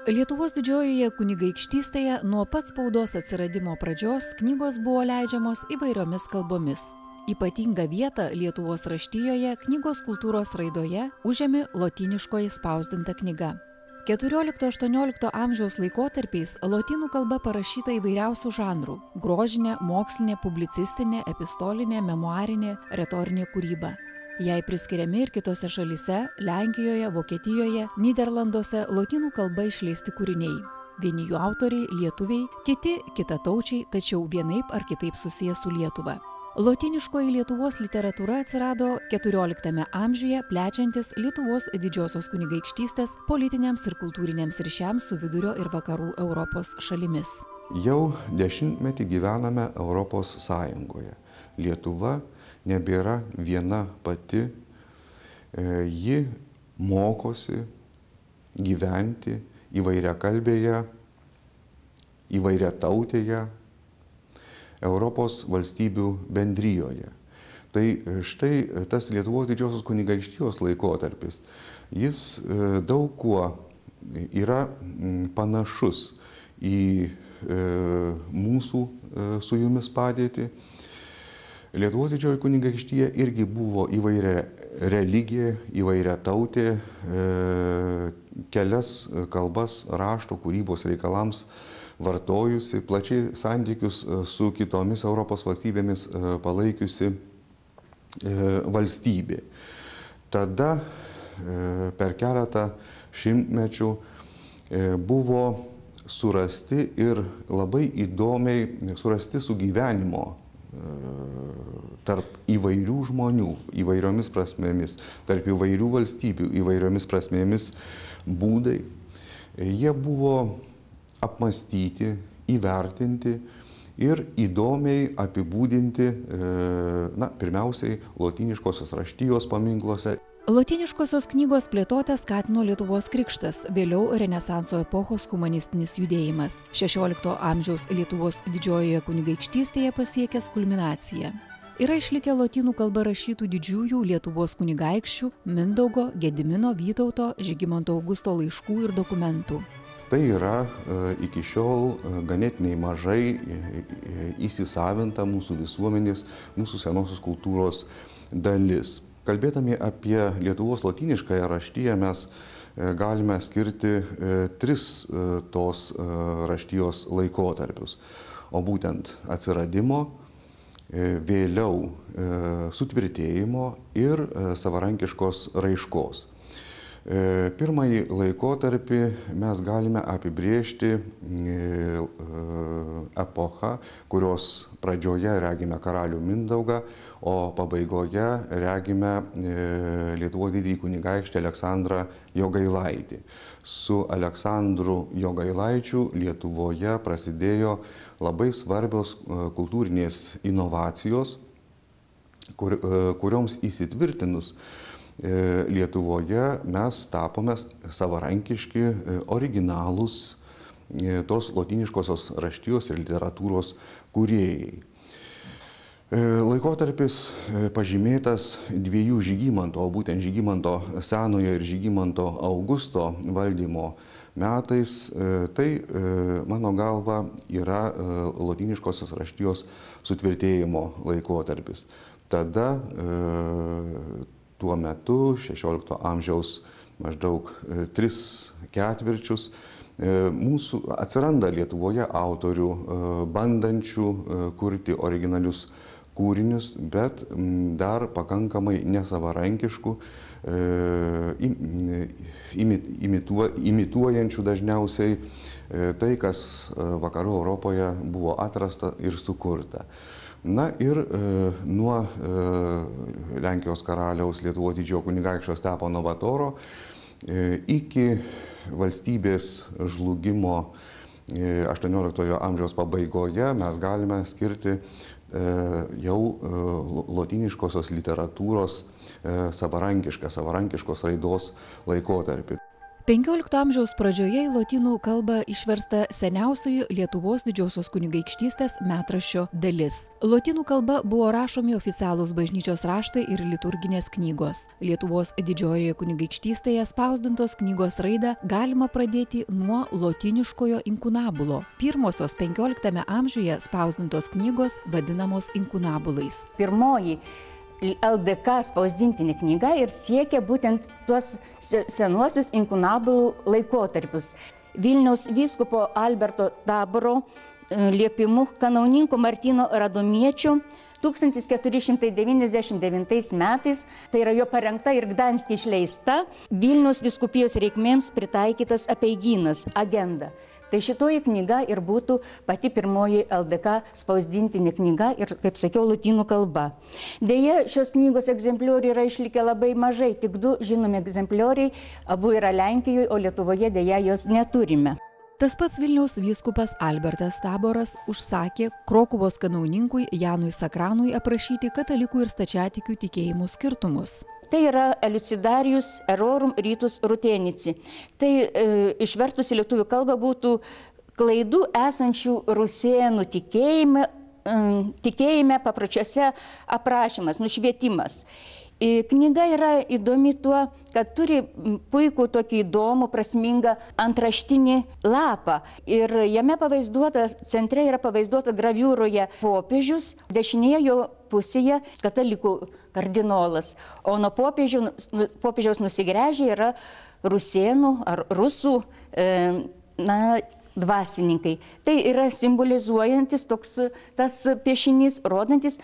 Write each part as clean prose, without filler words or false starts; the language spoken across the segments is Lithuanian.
Lietuvos didžiojoje kunigaikštystėje nuo pat spaudos atsiradimo pradžios knygos buvo leidžiamos įvairiomis kalbomis. Ypatingą vietą Lietuvos raštijoje knygos kultūros raidoje užėmė lotyniškoji spausdinta knyga. 14–18 amžiaus laikotarpiais lotynų kalba parašyta įvairiausių žanrų – grožinė, mokslinė, publicistinė, epistolinė, memuarinė, retorinė kūryba. Jai priskiriami ir kitose šalyse – Lenkijoje, Vokietijoje, Nyderlanduose lotynų kalba išleisti kūriniai. Vieni jų autoriai – lietuviai, kiti – kitataučiai, tačiau vienaip ar kitaip susiję su Lietuva. Lotyniškoji Lietuvos literatūra atsirado XIV amžiuje, plečiantis Lietuvos didžiosios kunigaikštystės politiniams ir kultūriniams ryšiams su vidurio ir vakarų Europos šalimis. Jau dešimtmetį gyvename Europos Sąjungoje. Lietuva nebėra viena pati, ji mokosi gyventi įvairiakalbėje, įvairiatautėje Europos valstybių bendrijoje. Tai štai tas Lietuvos didžiosios kunigaikštijos laikotarpis, jis daug kuo yra panašus į mūsų su jumis padėtį. Lietuvos didžioji kunigaikštija irgi buvo įvairia religija, įvairia tautė, kelias kalbas rašto kūrybos reikalams vartojusi, plačiai santykius su kitomis Europos valstybėmis palaikiusi valstybė. Tada per keletą šimtmečių buvo surasti ir labai įdomiai surasti sugyvenimo tarp įvairių žmonių, įvairiomis prasmėmis, tarp įvairių valstybių, įvairiomis prasmėmis būdai. Jie buvo apmastyti, įvertinti ir įdomiai apibūdinti, pirmiausiai, lotyniškosios raštijos paminkluose. Lotyniškosios knygos plėtotę skatino Lietuvos krikštas, vėliau Renesanso epochos humanistinis judėjimas. XVI amžiaus Lietuvos didžiojoje kunigaikštystėje pasiekęs kulminaciją. Yra išlikę lotynų kalba rašytų didžiųjų Lietuvos kunigaikščių Mindaugo, Gedimino, Vytauto, Žygimanto Augusto laiškų ir dokumentų. Tai yra iki šiol ganėtinai mažai įsisavinta mūsų visuomenės, mūsų senosios kultūros dalis. Kalbėdami apie Lietuvos lotyniškąją raštiją mes galime skirti tris tos raštijos laikotarpius, o būtent atsiradimo, vėliau sutvirtėjimo ir savarankiškos raiškos. Pirmąjį laikotarpį mes galime apibrėžti epochą, kurios pradžioje regime karalių Mindaugą, o pabaigoje regime Lietuvos didįjį kunigaikštį Aleksandrą Jogailaitį. Su Aleksandru Jogailaičiu Lietuvoje prasidėjo labai svarbios kultūrinės inovacijos, kurioms įsitvirtinus Lietuvoje mes tapome savarankiški, originalūs tos lotyniškosios raštijos ir literatūros kūrėjai. Laikotarpis pažymėtas dviejų Žygimanto, o būtent Žygimanto Senojo ir Žygimanto Augusto valdymo metais. Tai, mano galva, yra lotyniškosios raštijos sutvirtėjimo laikotarpis. Tada tuo metu, XVI amžiaus maždaug 3/4, mūsų atsiranda Lietuvoje autorių, bandančių kurti originalius kūrinius, bet dar pakankamai nesavarankiškų, imituojančių dažniausiai tai, kas vakarų Europoje buvo atrasta ir sukurta. Na ir nuo Lenkijos karaliaus Lietuvos didžiojo kunigaikščio Stepono Batoro iki valstybės žlugimo XVIII amžiaus pabaigoje mes galime skirti jau lotyniškosios literatūros savarankiškos raidos laikotarpį. XV amžiaus pradžioje į lotynų kalbą išversta seniausioji Lietuvos didžiosios kunigaikštystės metraščio dalis. Lotynų kalba buvo rašomi oficialūs bažnyčios raštai ir liturginės knygos. Lietuvos didžiojoje kunigaikštystėje spausdintos knygos raidą galima pradėti nuo lotyniškojo inkunabulo. Pirmosios XV amžiuje spausdintos knygos vadinamos inkunabulais. Pirmoji LDK spausdintinė knyga ir siekia būtent tuos senuosius inkunabulų laikotarpius. Vilniaus vyskupo Alberto Taboro liepimu kanauninko Martyno Radomiečio 1499 metais, tai yra jo parengta ir Gdanske išleista, Vilniaus vyskupijos reikmėms pritaikytas apeigynas, agenda. Tai šitoji knyga ir būtų pati pirmoji LDK spausdintinė knyga ir, kaip sakiau, lotynų kalba. Deja, šios knygos egzempliorių yra išlikę labai mažai, tik 2 žinomi egzemplioriai, abu yra Lenkijoje, o Lietuvoje deja jos neturime. Tas pats Vilniaus vyskupas Albertas Taboras užsakė Krokuvos kanauninkui Janui Sakranui aprašyti katalikų ir stačiatikių tikėjimų skirtumus. Tai yra Elucidarius Errorum Ritus Rutenici. Tai išvertus į lietuvių kalbą būtų klaidų esančių rusėnų tikėjime papročiuose aprašymas, nušvietimas. Knyga yra įdomi tuo, kad turi puikų tokį įdomų, prasmingą antraštinį lapą. Ir jame pavaizduota, centre yra pavaizduota graviūroje popiežius, dešinėje jo pusėje katalikų kardinolas, o nuo popiežiaus nusigręžę yra rusėnų ar rusų dvasininkai. Tai yra simbolizuojantis tas piešinys, rodantis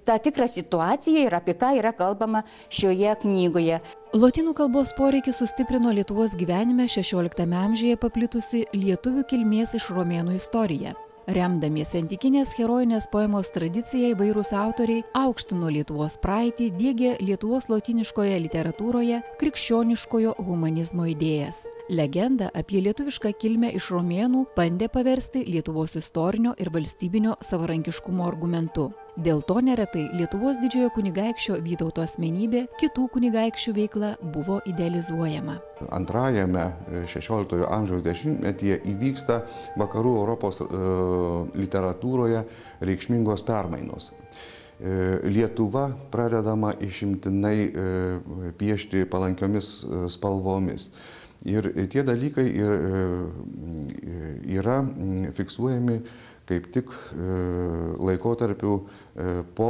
tą tikrą situaciją ir apie ką yra kalbama šioje knygoje. Lotynų kalbos poreikį sustiprino Lietuvos gyvenime XVI amžiuje paplitusi lietuvių kilmės iš romėnų istorija. Remdamiesi antikinės herojinės poemos tradicija, įvairūs autoriai aukštino Lietuvos praeitį, diegė Lietuvos lotyniškoje literatūroje krikščioniškojo humanizmo idėjas. Legenda apie lietuvišką kilmę iš romėnų bandė paversti Lietuvos istorinio ir valstybinio savarankiškumo argumentu. Dėl to neretai Lietuvos didžiojo kunigaikščio Vytauto asmenybė, kitų kunigaikščių veikla buvo idealizuojama. Antrajame XVI amžiaus dešimtmetyje įvyksta vakarų Europos literatūroje reikšmingos permainos. Lietuva pradedama išimtinai piešti palankiomis spalvomis. Ir tie dalykai yra fiksuojami kaip tik laikotarpiu po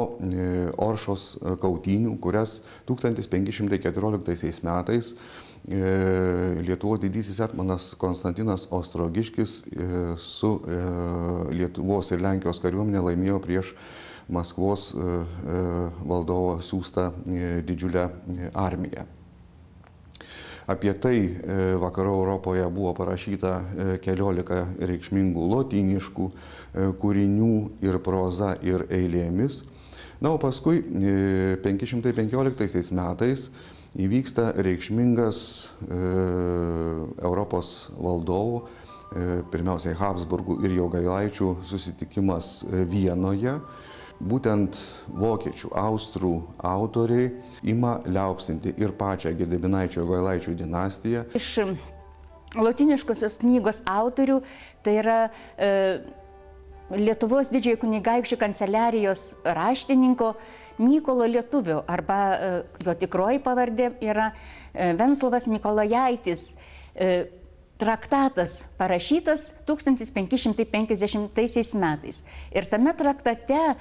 Oršos kautynių, kurias 1514 metais Lietuvos didysis etmonas Konstantinas Ostrogiškis su Lietuvos ir Lenkijos kariuomenė laimėjo prieš Maskvos valdovo siųstą didžiulę armiją. Apie tai vakarų Europoje buvo parašyta 14 reikšmingų lotyniškų kūrinių ir proza ir eilėmis. Na, o paskui 515 metais įvyksta reikšmingas Europos valdovų, pirmiausiai Habsburgų ir Jogailaičių susitikimas Vienoje. Būtent vokiečių, austrų autoriai ima liaupsinti ir pačią Gedibinaičių Jogailaičių dinastiją. Iš lotyniškosios knygos autorių, tai yra Lietuvos didžiojo kunigaikščio kanceliarijos raštininko Mykolo Lietuvio, arba jo tikroji pavardė yra Venslovas Mykolajaitis. Traktatas parašytas 1550 metais. Ir tame traktate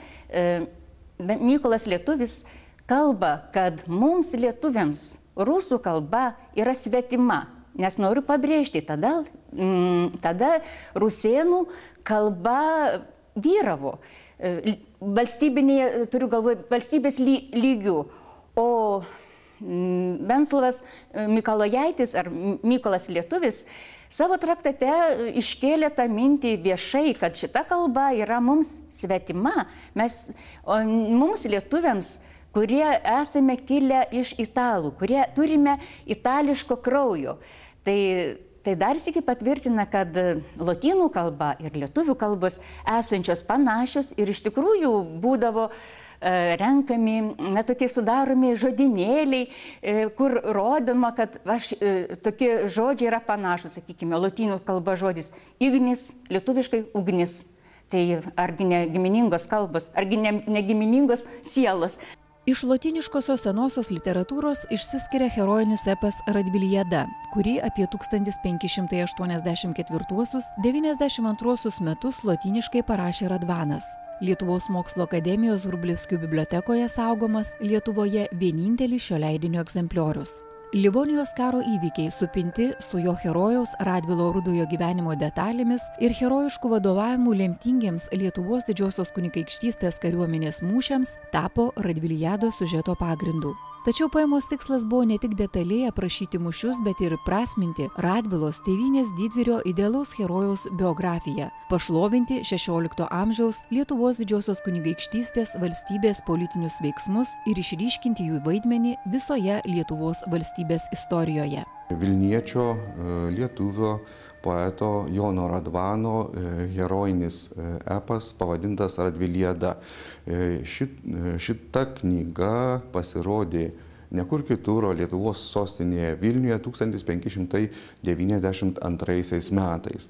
Mykolas Lietuvis kalba, kad mums lietuviams rusų kalba yra svetima. Nes noriu pabrėžti, tada rusėnų kalba vyravo. Valstybinėje, turiu galvoje, valstybės lygių. O Venslovas Mykolajaitis ar Mykolas Lietuvis savo traktate iškėlė tą mintį viešai, kad šita kalba yra mums svetima. Mums lietuviams, kurie esame kilę iš italų, kurie turime itališko kraujo. Tai dar sykį patvirtina, kad lotynų kalba ir lietuvių kalbos esančios panašios ir iš tikrųjų būdavo renkami, tokie sudaromi žodinėliai, kur rodoma, kad tokie žodžiai yra panašus, sakykime, lotynų kalba žodis ignis, lietuviškai ugnis. Tai argi ne giminingos kalbos, argi ne giminingos sielos. Iš lotyniškosios senosios literatūros išsiskiria herojinis epas Radviliada, kurį apie 1584–92 metus lotyniškai parašė Radvanas. Lietuvos mokslo akademijos Vrublevskių bibliotekoje saugomas Lietuvoje vienintelis šio leidinio egzempliorius. Livonijos karo įvykiai supinti su jo herojaus Radvilo Rudojo gyvenimo detalėmis ir herojiškų vadovavimų lemtingiems Lietuvos didžiosios kunigaikštystės kariuomenės mūšiams tapo Radviliados siužeto pagrindu. Tačiau poemos tikslas buvo ne tik detaliai aprašyti mūšius, bet ir prasminti Radvilos tėvynės didvyrio idealaus herojaus biografiją, pašlovinti 16 amžiaus Lietuvos didžiosios kunigaikštystės valstybės politinius veiksmus ir išryškinti jų vaidmenį visoje Lietuvos valstybės istorijoje. Vilniečio lietuvio poeto Jono Radvano herojinis epas pavadintas Radviliada. Šita knyga pasirodė ne kur kitur, o Lietuvos sostinėje Vilniuje 1592 metais.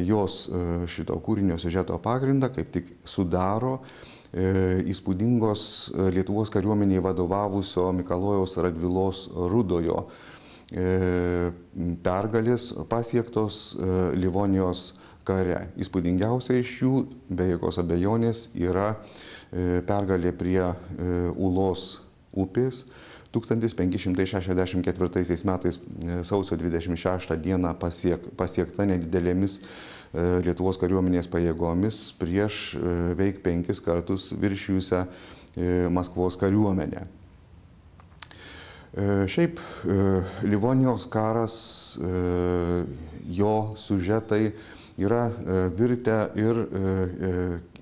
Jos šito kūrinio siužeto pagrindą kaip tik sudaro įspūdingos Lietuvos kariuomeniai vadovavusio Mikalojaus Radvilos Rudojo pergalės pasiektos Livonijos kare. Įspūdingiausia iš jų, be jokios abejonės, yra pergalė prie Ūlos upės 1564 metais sausio 26 dieną pasiekta nedidelėmis Lietuvos kariuomenės pajėgomis prieš veik 5 kartus viršijusią Maskvos kariuomenę. Šiaip Livonijos karas, jo siužetai yra virtę ir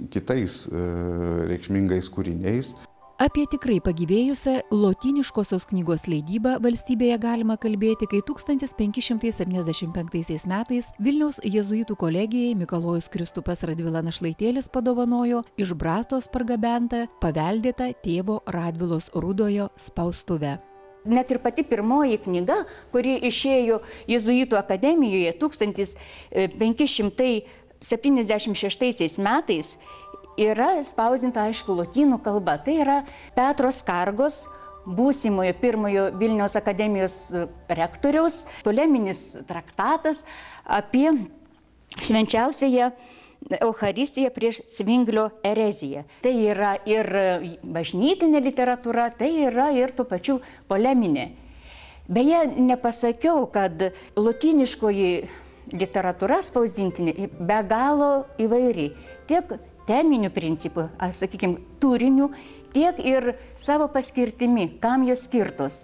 kitais reikšmingais kūriniais. Apie tikrai pagyvėjusią lotyniškosios knygos leidybą valstybėje galima kalbėti, kai 1575 metais Vilniaus jėzuitų kolegijai Mikalojus Kristupas Radvila Našlaitėlis padovanojo iš Brastos pargabentą paveldėtą tėvo Radvilos Rudojo spaustuvę. Net ir pati pirmoji knyga, kuri išėjo jėzuitų akademijoje 1576 metais, yra spausdinta, aišku, lotynų kalba. Tai yra Petro Skargos, būsimojo pirmojo Vilniaus akademijos rektoriaus, poleminis traktatas apie švenčiausiąją Eucharistiją prieš Svinglio ereziją. Tai yra ir bažnytinė literatūra, tai yra ir tuo pačiu poleminė. Beje, nepasakiau, kad lotyniškoji literatūra spausdintinė be galo įvairi. Tiek teminių principų, sakykime, turinių, tiek ir savo paskirtimi, kam jos skirtos.